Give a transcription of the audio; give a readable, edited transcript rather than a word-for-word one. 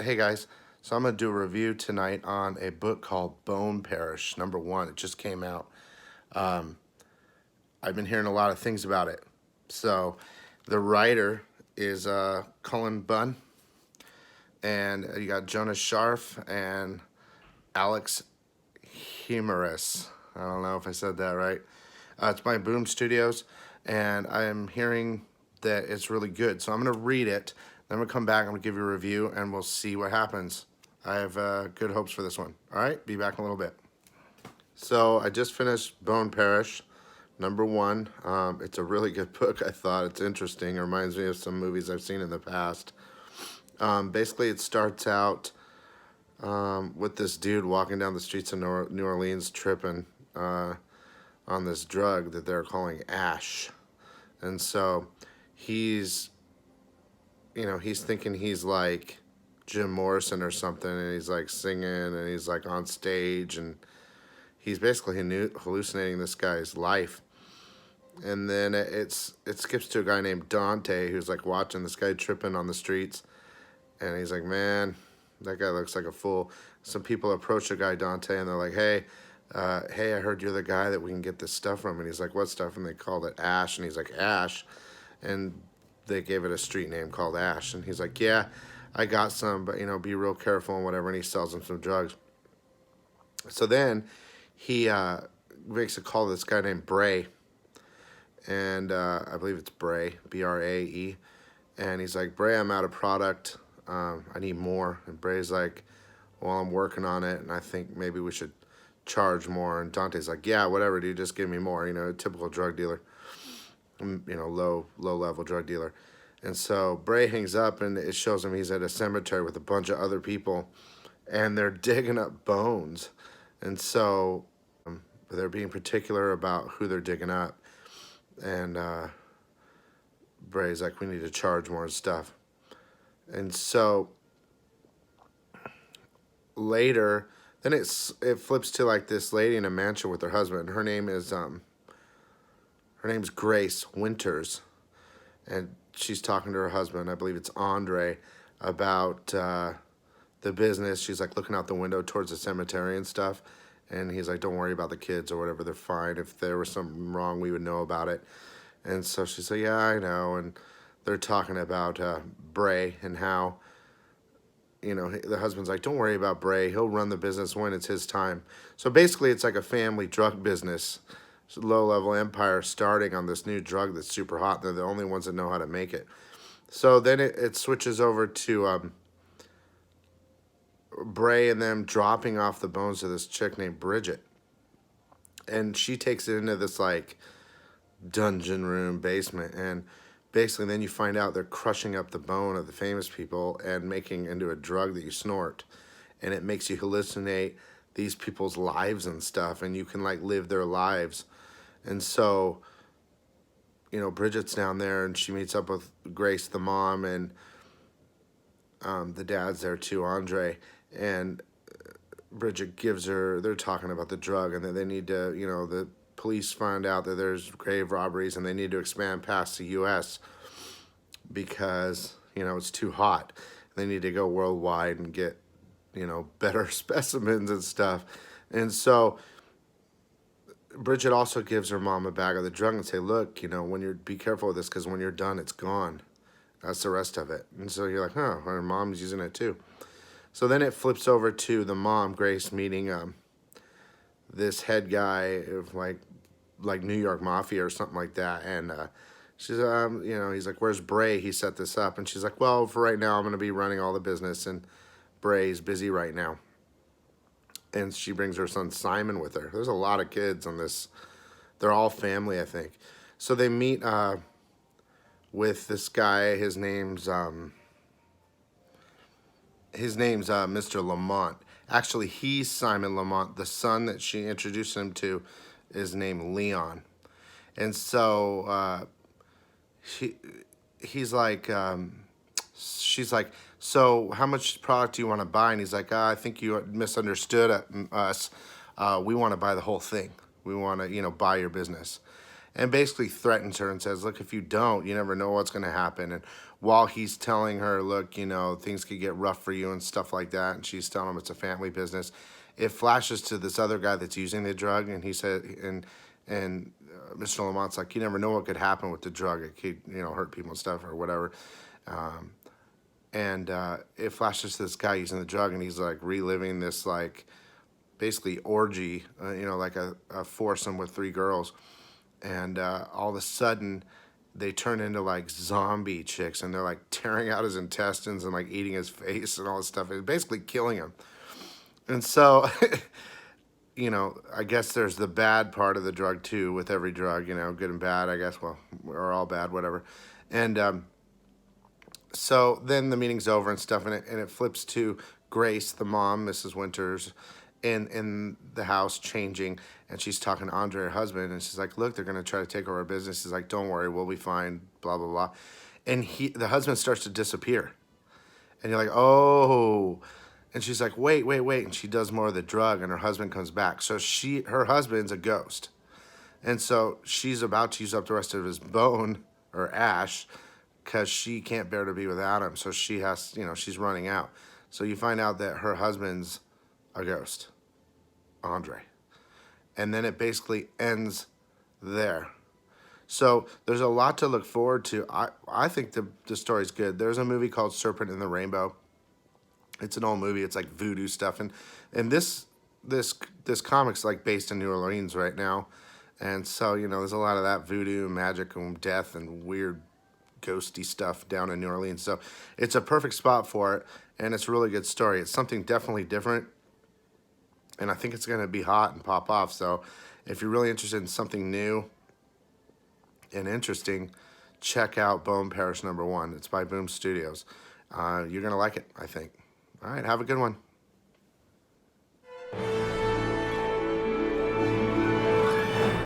Hey guys, so I'm going to do a review tonight on a book called Parish #1. It just came out. Um, I've been hearing a lot of things about it. So the writer is Cullen Bunn, and you got Jonas Scharf and Alex Humoris. I don't know if I said that right. It's by Boom Studios, and I am hearing that it's really good. So I'm going to read it, then we'll come back, I'm going to give you a review, and we'll see what happens. I have good hopes for this one. All right, be back in a little bit. So I just finished Parish #1. It's a really good book, I thought. It's interesting. It reminds me of some movies I've seen in the past. Basically, it starts out with this dude walking down the streets of New Orleans tripping on this drug that they're calling ash. And so he's, he's thinking he's like Jim Morrison or something, and he's like singing and he's like on stage, and he's basically hallucinating this guy's life. And then it skips to a guy named Dante who's like watching this guy tripping on the streets, and he's like, man, that guy looks like a fool. Some people approach the guy Dante, and they're like, hey, I heard you're the guy that we can get this stuff from. And he's like, what stuff? And they called it Ash. And he's like, Ash. And they gave it a street name called Ash. And he's like, yeah, I got some, but, be real careful and whatever. And he sells them some drugs. So then he makes a call to this guy named Bray. And I believe it's Bray, Brae. And he's like, Bray, I'm out of product. I need more. And Bray's like, well, I'm working on it, and I think maybe we should charge more. And Dante's like, yeah, whatever, dude, just give me more. A typical drug dealer, low level drug dealer. And so Bray hangs up, and it shows him he's at a cemetery with a bunch of other people, and they're digging up bones. And so they're being particular about who they're digging up. And Bray's like, we need to charge more stuff. And so later, then it flips to like this lady in a mansion with her husband. Her name's Grace Winters, and she's talking to her husband, I believe it's Andre, about the business. She's like looking out the window towards the cemetery and stuff, and he's like, don't worry about the kids or whatever, they're fine. If there was something wrong, we would know about it. And so she's like, yeah, I know. And they're talking about Bray and how, the husband's like, don't worry about Bray. He'll run the business when it's his time. So basically, it's like a family drug business, low-level empire starting on this new drug that's super hot. They're the only ones that know how to make it. So then it switches over to Bray and them dropping off the bones to this chick named Bridget. And she takes it into this, like, dungeon room basement, and basically then you find out they're crushing up the bone of the famous people and making into a drug that you snort, and it makes you hallucinate these people's lives and stuff, and you can like live their lives. And so Bridget's down there, and she meets up with Grace, the mom, and the dad's there too, Andre. And Bridget gives her, they're talking about the drug, and that they need to, the police find out that there's grave robberies and they need to expand past the U.S. because, it's too hot. They need to go worldwide and get, better specimens and stuff. And so Bridget also gives her mom a bag of the drug and say, look, be careful with this, because when you're done, it's gone. That's the rest of it. And so you're like, oh, her mom's using it too. So then it flips over to the mom, Grace, meeting this head guy of like New York Mafia or something like that. And she's he's like, where's Bray? He set this up. And she's like, well, for right now I'm going to be running all the business, and Bray's busy right now. And she brings her son Simon with her. There's a lot of kids on this. They're all family, I think. So they meet with this guy. His name's Mr. Lamont. Actually, he's Simon Lamont. The son that she introduced him to is named Leon. And so he's like, she's like, so how much product do you want to buy? And he's like, I think you misunderstood us. We want to buy the whole thing. We want to, buy your business. And basically threatens her and says, look, if you don't, you never know what's going to happen. And while he's telling her, look, you know, things could get rough for you and stuff like that, and she's telling him it's a family business, it flashes to this other guy that's using the drug, and he said, and Mr. Lamont's like, you never know what could happen with the drug. It could, you know, hurt people and stuff or whatever. And it flashes to this guy using the drug, and he's like reliving this like basically orgy, you know, like a foursome with three girls, and all of a sudden they turn into like zombie chicks, and they're like tearing out his intestines and like eating his face and all this stuff, and basically killing him. And so, you know, I guess there's the bad part of the drug too. With every drug, you know, good and bad. I guess, well, we're all bad, whatever. And so then the meeting's over and stuff, and it flips to Grace, the mom, Mrs. Winters, in the house changing, and she's talking to Andre, her husband, and she's like, look, they're gonna try to take over our business. He's like, don't worry, we'll be fine, blah blah blah. And the husband starts to disappear, and you're like, oh. And she's like, wait, wait, wait, and she does more of the drug, and her husband comes back. So her husband's a ghost, and so she's about to use up the rest of his bone or ash, because she can't bear to be without him. So she has, you know, she's running out. So you find out that her husband's a ghost, Andre. And then it basically ends there. So there's a lot to look forward to. I think the story's good. There's a movie called Serpent in the Rainbow. It's an old movie. It's like voodoo stuff. And this comic's like based in New Orleans right now. And so, you know, there's a lot of that voodoo and magic and death and weird ghosty stuff down in New Orleans. So it's a perfect spot for it, and it's a really good story. It's something definitely different, and I think it's going to be hot and pop off. So if you're really interested in something new and interesting, check out Bone Parish #1. It's by Boom Studios. You're going to like it, I think. All right, have a good one.